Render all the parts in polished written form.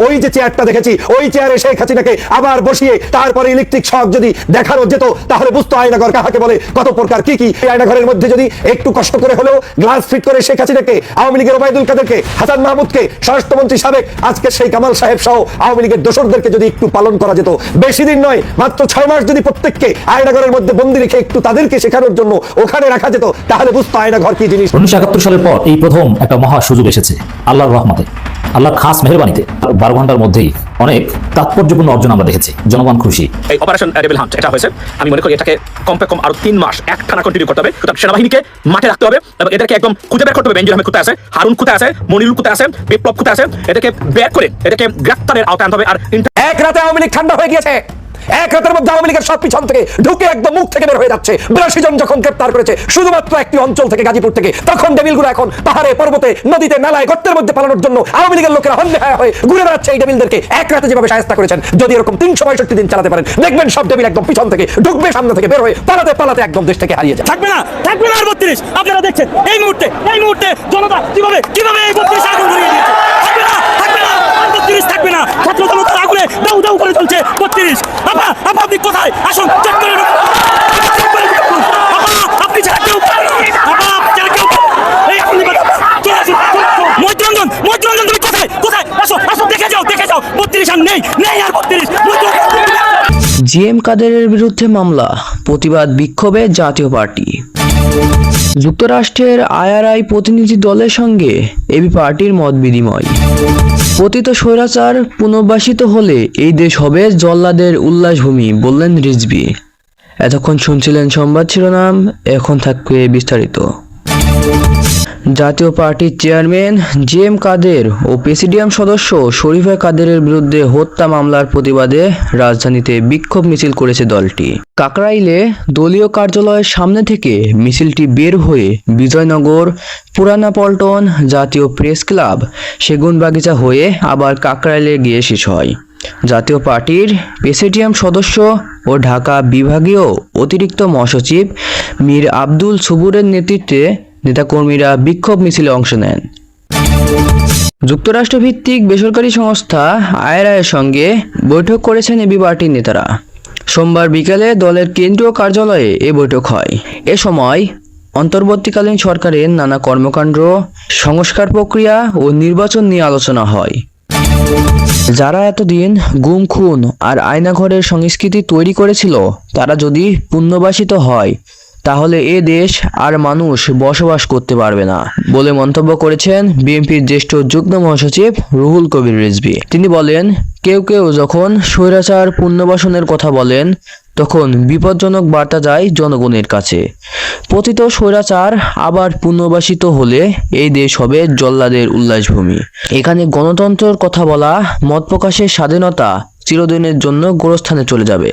ওই যে চেয়ারটা দেখেছি, ওই চেয়ারে শেখ হাসিনাকে আবার বসিয়ে তারপরে ইলেকট্রিক শক যদি দেখানো যেত তাহলে বুঝতো আয়নাঘর কাহাকে বলে, কত প্রকার কি কি। এই আয়নাঘরের মধ্যে যদি একটু কষ্ট করে হলেও গ্লাস ফিট করে শেখ হাসিনাকে, আওয়ামী লীগের ওবায়দুল কাদেরকে, হাসান মাহমুদকে, স্বরাষ্ট্রমন্ত্রী সাবেক আজকের সেই কামাল সাহেব সহ আওয়ামী লীগের দোসরদেরকে যদি একটু পালন করা যেত, বেশি দিন নয় মাত্র 6 মাস যদি প্রত্যেককে আয়নাঘরের মধ্যে বন্দি রেখে একটু তাদেরকে শেখানোর জন্য ওখানে রাখা যেত তাহলে বুঝতো আয়নাঘর কি জিনিস। 1971 সালের পর এই প্রথম একটা মহা সুযোগ এসেছে আল্লাহর রহমতে, আল্লাহর খাস মেহেরবানিতে। 12 ঘন্টার মধ্যেই অনেক তাৎপর্যপূর্ণ অর্জন আমরা দেখেছি, জনগণ খুশি। এই অপারেশন ডেভিল হান্ট এটা হয়েছে, আমি মনে করি এটাকে কমপে কম আরো 3 মাস একটানা কন্টিনিউ করতে হবে। সেনাবাহিনীকে মাঠে রাখতে হবে এবং এদেরকে একদম খুঁজে বের করতে হবে। বেনজির আহমেদ কোথায় আছে, হারুন কোথায় আছে, মনিরুল কোথায় আছে, বিপ্লব কোথায় আছে, এদেরকে বের করে এদেরকে গ্রেফতারের আওতায় আনতে হবে। আর এক রাতে আওয়ামী লীগ ঠান্ডা হয়ে গিয়েছে, এক রাতের মধ্যে আওয়ামী লীগের সব পিছন থেকে ঢুকে একদম মুখ থেকে বের হয়ে যাচ্ছে। 82 জন যখন গ্রেফতার করেছে শুধুমাত্র একটি অঞ্চল থেকে, গাজীপুর থেকে, তখন ডেভিলগুলো এখন পাহাড়ে পর্বতে নদীতে নালায় গর্তের মধ্যে পালানোর জন্য আওয়ামী লীগের লোকেরা হন্যে হয়ে ঘুরে বেড়াচ্ছে। এই ডেভিলদেরকে এক রাতে যেভাবে শায়েস্তা করেছেন, যদি এরকম 365 দিন চালাতে পারেন দেখবেন সব ডেভিল একদম পিছন থেকে ঢুকবে, সামনে থেকে বের হয়ে পালাতে পালাতে একদম দেশ থেকে হারিয়ে যায়। থাকবে না আর 32। আপনারা দেখছেন এই মুহূর্তে জনতা কিভাবে এই 32 আগুন ধরিয়ে দিয়েছে। থাকবে না আর 32 থাকবে না। ছাত্র জনতার আগুনে দাউ দাউ করে চলছে 32। আপনি কোথায় আসুন, চেক করে আপনি ছাড়া কেউ এই আপনি মৈত্রঞ্জন তুমি কোথায় আসো দেখে যাও 32 আর নেই আর 32। জিএম কাদেরের বিরুদ্ধে মামলা, প্রতিবাদ বিক্ষোভে জাতীয় পার্টি। যুক্তরাষ্ট্রের আইআরআই প্রতিনিধি দলের সঙ্গে এবি পার্টির মত বিনিময়। পতিত স্বৈরাচার পুনর্বাসিত হলে এই দেশ হবে জল্লাদের উল্লাসভূমি, বললেন রিজভী। এতক্ষণ শুনছিলেন সংবাদ শিরোনাম, এখন থাকবে বিস্তারিত। জাতীয় পার্টির চেয়ারম্যান জিএম কাদের ও প্রেসিডিয়াম সদস্য শরীফা কাদেরের বিরুদ্ধে হত্যা মামলার প্রতিবাদে রাজধানীতে বিক্ষোভ মিছিল করেছে দলটি। কাকরাইলে দলীয় কার্যালয়ের সামনে থেকে মিছিলটি বের হয়ে বিজয়নগর, পুরানা পল্টন, জাতীয় প্রেস ক্লাব, সেগুনবাগিচা হয়ে আবার কাকরাইলে গিয়ে শেষ হয়। জাতীয় পার্টির প্রেসিডিয়াম সদস্য ও ঢাকা বিভাগীয় অতিরিক্ত মহাসচিব মীর আব্দুল সুবুরের নেতৃত্বে নেতাকর্মীরা বিক্ষোভ মিছিলে অংশ নেন। যুক্তরাষ্ট্রভিত্তিক বেসরকারি সংস্থা আইআরআইয়ের সঙ্গে বৈঠক করেছেন এবি পার্টির নেতারা। সোমবার বিকেলে দলের কেন্দ্রীয় কার্যালয়ে এ বৈঠক হয়। এ সময় অন্তর্বর্তীকালীন সরকারের নানা কর্মকাণ্ড, সংস্কার প্রক্রিয়া ও নির্বাচন নিয়ে আলোচনা হয়। যারা এতদিন গুম, খুন আর আয়নাঘরের সংস্কৃতি তৈরি করেছিল তারা যদি পুনর্বাসিত হয় তাহলে এ দেশ আর মানুষ বসবাস করতে পারবে না বলে মন্তব্য করেছেন বিএনপির জ্যেষ্ঠ যুগ্ম মহাসচিব রুহুল কবির রিজভী। তিনি বলেন, কেউ যখন স্বৈরাচার পুনর্বাসনের কথা বলেন তখন বিপজ্জনক বার্তা যায় জনগণের কাছে। পতিত স্বৈরাচার আবার পুনর্বাসিত হলে এই দেশ হবে জল্লাদের উল্লাসভূমি। এখানে গণতন্ত্রের কথা বলা, মত প্রকাশের স্বাধীনতা চিরদিনের জন্য গোরস্থানে চলে যাবে।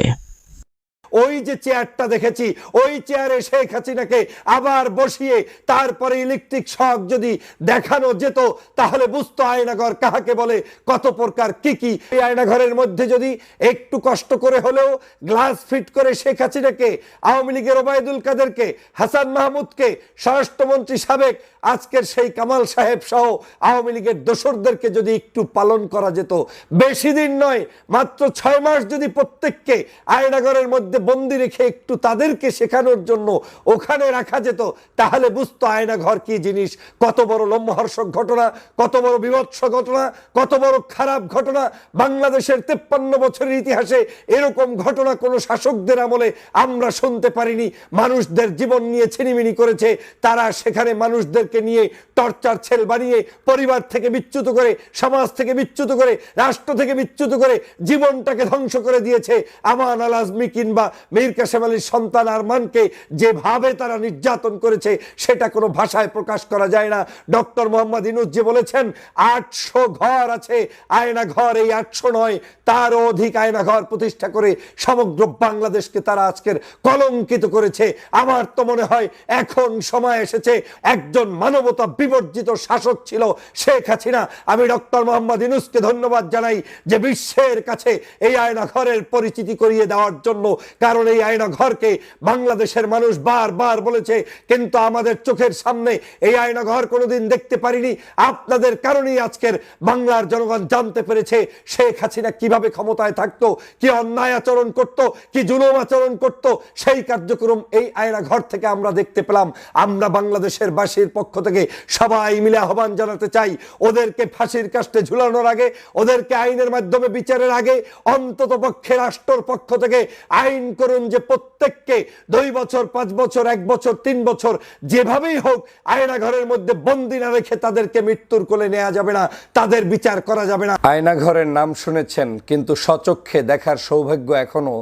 ওই যে চেয়ারটা দেখেছি, ওই চেয়ারে শেখ হাসিনাকে আবার বসিয়ে তারপরে ইলেকট্রিক শক যদি দেখানো যেত তাহলে বুঝতো আয়নাঘর কাহাকে বলে, কত প্রকার কি কি। এই আয়নাঘরের মধ্যে যদি একটু কষ্ট করে হলেও গ্লাস ফিট করে শেখ হাসিনাকে, আওয়ামী লীগের ওবায়দুল কাদেরকে, হাসান মাহমুদকে, স্বরাষ্ট্রমন্ত্রী সাবেক আজকের সেই কামাল সাহেব সহ আওয়ামী লীগের দোসরদেরকে যদি একটু পালন করা যেত, বেশি দিন নয় মাত্র 6 মাস যদি প্রত্যেককে আয়নাঘরের মধ্যে বন্দি রেখে একটু তাদেরকে শেখানোর জন্য ওখানে রাখা যেত তাহলে বুঝতো আয়নাঘর কি জিনিস। কত বড় লোমহর্ষক ঘটনা, কত বড় বিভৎস ঘটনা, কত বড় খারাপ ঘটনা। বাংলাদেশের 53 বছরের ইতিহাসে এরকম ঘটনা কোন শাসকদের আমলে আমরা শুনতে পারিনি। মানুষদের জীবন নিয়ে ছিনিমিনি করেছে তারা, সেখানে মানুষদেরকে নিয়ে টর্চার সেল বানিয়ে পরিবার থেকে বিচ্যুত করে, সমাজ থেকে বিচ্যুত করে, রাষ্ট্র থেকে বিচ্যুত করে জীবনটাকে ধ্বংস করে দিয়েছে। আমান আল আজমি কিংবা মীর কাসেম আলীর সন্তান আরমানকে যেভাবে তারা নির্যাতন করেছে সেটা কোনো ভাষায় প্রকাশ করা যায় না। ডক্টর মোহাম্মদ ইউনূস যে বলেছেন 800 ঘর আছে আয়না ঘর, এই 800 নয় তারও অধিক আয়না ঘর প্রতিষ্ঠা করে সমগ্র বাংলাদেশকে তারা আজকের কলঙ্কিত করেছে। আমার তো মনে হয় এখন সময় এসেছে, একজন মানবতা বিবর্জিত শাসক ছিল শেখ হাসিনা। আমি ডক্টর মোহাম্মদ ইউনূসকে ধন্যবাদ জানাই যে বিশ্বের কাছে এই আয়না ঘরের পরিচিতি করিয়ে দেওয়ার জন্য কারণ এই আয়না ঘরকে বাংলাদেশের মানুষ বারবার বলেছে, কিন্তু আমাদের চোখের সামনে এই আয়না ঘর কোনোদিন দেখতে পারিনি। আপনাদের কারণেই আজকের বাংলার জনগণ জানতে পেরেছে শেখ হাসিনা কিভাবে ক্ষমতায় থাকতো, কি অন্যায় আচরণ করত, কি জুলুম আচরণ করত। সেই কার্যক্রম এই আয়না ঘর থেকে আমরা দেখতে পেলাম। আমরা বাংলাদেশের বাসীর পক্ষ থেকে সবাই মিলে আহ্বান জানাতে চাই, ওদেরকে ফাঁসির কাস্টে ঝুলানোর আগে, ওদেরকে আইনের মাধ্যমে বিচারের আগে অন্তত পক্ষে রাষ্ট্রের পক্ষ থেকে আইন করুন যে প্রত্যেককে 2 বছর, 5 বছর, 1 বছর, 3 বছর যেভাবেই হোক আয়না ঘরের মধ্যে বন্দি না রেখে তাদেরকে মৃত্যুর কোলে নেওয়া যাবে না, তাদের বিচার করা যাবে না। আয়না ঘরের নাম শুনেছেন, কিন্তু স্বচক্ষে দেখার সৌভাগ্য এখনো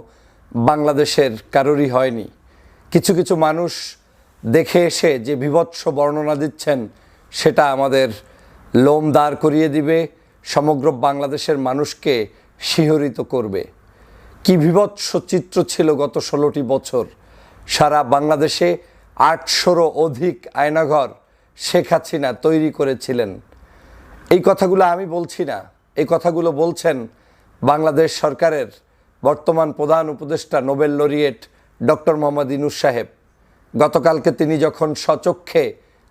বাংলাদেশের কারোরই হয়নি। কিছু কিছু মানুষ দেখে এসে যে বীভৎস বর্ণনা দিচ্ছেন সেটা আমাদের লোম দাঁড় করিয়ে দিবে, সমগ্র বাংলাদেশের মানুষকে শিহরিত করবে। কি বীভৎস চিত্র ছিল গত 16টি বছর। সারা বাংলাদেশে 800রও অধিক আয়নাঘর শেখ হাসিনা তৈরি করেছিলেন। এই কথাগুলো আমি বলছি না, এই কথাগুলো বলছেন বাংলাদেশ সরকারের বর্তমান প্রধান উপদেষ্টা Nobel laureate doctor Mohammad Yunus সাহেব। গতকালকে তিনি যখন স্বচক্ষে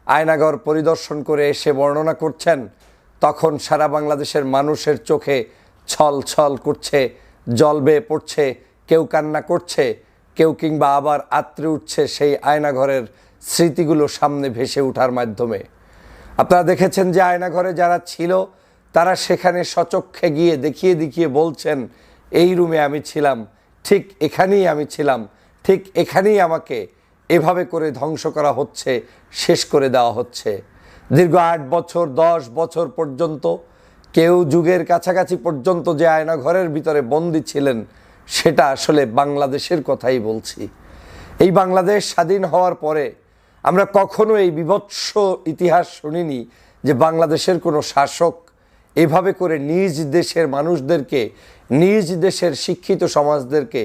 আয়নাঘর পরিদর্শন করে এসে বর্ণনা করছেন, তখন সারা বাংলাদেশের মানুষের চোখে ছল ছল করছে, জল বেয়ে পড়ছে, কেউ কান্না করছে, কেউ কিংবা আবার আত্রে উঠছে সেই আয়নাঘরের স্মৃতিগুলো সামনে ভেসে ওঠার মাধ্যমে। আপনারা দেখেছেন যে আয়নাঘরে যারা ছিল তারা সেখানে স্বচক্ষে গিয়ে দেখিয়ে দেখিয়ে বলছেন, এই রুমে আমি ছিলাম, ঠিক এখানেই আমি ছিলাম, ঠিক এখানেই আমাকে এভাবে করে ধ্বংস করা হচ্ছে, শেষ করে দেওয়া হচ্ছে। দীর্ঘ 8 বছর 10 বছর পর্যন্ত, কেউ যুগের কাছাকাছি পর্যন্ত যে আয়নাঘরের ভিতরে বন্দী ছিলেন, সেটা আসলে বাংলাদেশের কথাই বলছি। এই বাংলাদেশ স্বাধীন হওয়ার পরে আমরা কখনো এই বীভৎস ইতিহাস শুনিনি যে বাংলাদেশের কোনো শাসক এভাবে করে নিজ দেশের মানুষদেরকে, নিজ দেশের শিক্ষিত সমাজদেরকে,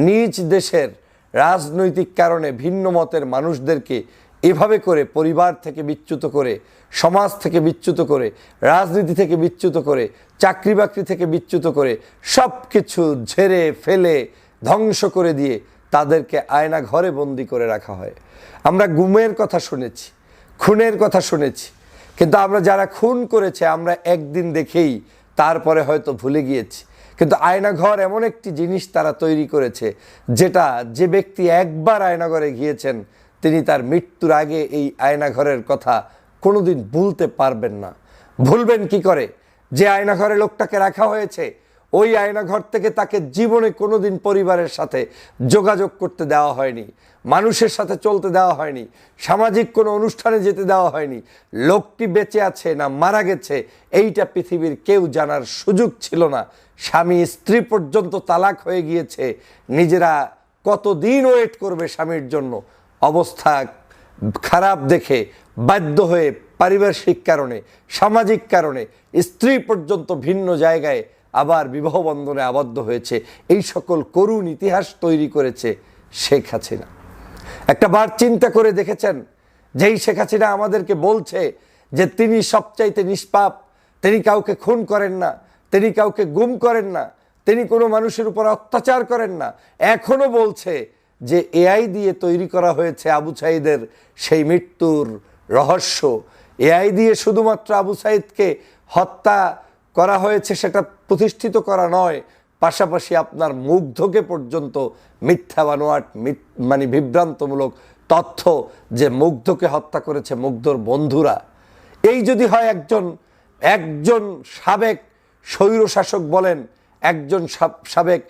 নিজ দেশের রাজনৈতিক কারণে ভিন্ন মতের মানুষদেরকে এভাবে করে পরিবার থেকে বিচ্যুত করে, সমাজ থেকে বিচ্যুত করে, রাজনীতি থেকে বিচ্যুত করে, চাকরি বাকরি থেকে বিচ্যুত করে, সব কিছু ঝেড়ে ফেলে ধ্বংস করে দিয়ে তাদেরকে আয়না ঘরে বন্দি করে রাখা হয়। আমরা গুমের কথা শুনেছি, খুনের কথা শুনেছি, কিন্তু আমরা যারা খুন করেছে আমরা একদিন দেখেই তারপরে হয়তো ভুলে গিয়েছি। কিন্তু আয়নাঘর এমন একটি জিনিস তারা তৈরি করেছে যেটা, যে ব্যক্তি একবার আয়নাঘরে গিয়েছেন তিনি তার মৃত্যুর আগে এই আয়নাঘরের কথা কোনোদিন ভুলতে পারবেন না। ভুলবেন কি করে? যে আয়নাঘরে লোকটাকে রাখা হয়েছে ওই আয়নাঘর থেকে তাকে জীবনে কোনোদিন পরিবারের সাথে যোগাযোগ করতে দেওয়া হয়নি, মানুষের সাথে চলতে দেওয়া হয়নি, সামাজিক কোনো অনুষ্ঠানে যেতে দেওয়া হয়নি। লোকটি বেঁচে আছে না মারা গেছে এইটা পৃথিবীর কেউ জানার সুযোগ ছিল না। স্বামী স্ত্রী পর্যন্ত তালাক হয়ে গিয়েছে, নিজেরা কতদিন ওয়েট করবে স্বামীর জন্য, অবস্থা খারাপ দেখে বাধ্য হয়ে পারিপার্শ্বিক কারণে, সামাজিক কারণে স্ত্রী পর্যন্ত ভিন্ন জায়গায় আবার বিবাহ বন্ধনে আবদ্ধ হয়েছে। এই সকল করুণ ইতিহাস তৈরি করেছে শেখ হাসিনা। একটা বার চিন্তা করে দেখেছেন, যেই শেখ হাসিনা আমাদেরকে বলছে যে তিনি সবচাইতে নিষ্পাপ, তিনি কাউকে খুন করেন না, তিনি কাউকে গুম করেন না, তিনি কোনো মানুষের উপর অত্যাচার করেন না, এখনো বলছে যে এআই দিয়ে তৈরি করা হয়েছে আবু সাঈদের সেই মৃত্যুর রহস্য। এআই দিয়ে শুধুমাত্র আবু সাঈদকে হত্যা করা হয়েছে সেটা প্রতিষ্ঠিত করা নয়, পাশাপাশি আপনার মুগ্ধকে পর্যন্ত মিথ্যা বানোয়াট, মানে বিভ্রান্তমূলক তথ্য যে মুগ্ধকে হত্যা করেছে মুগ্ধর বন্ধুরা। এই যদি হয় একজন সাবেক স্বৈরশাসক বলেন, একজন সাবেক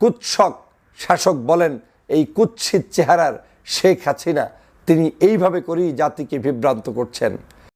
কুৎসক শাসক বলেন, এই কুৎসিত চেহারার শেখ হাসিনা তিনি এইভাবে করেই জাতিকে বিভ্রান্ত করছেন।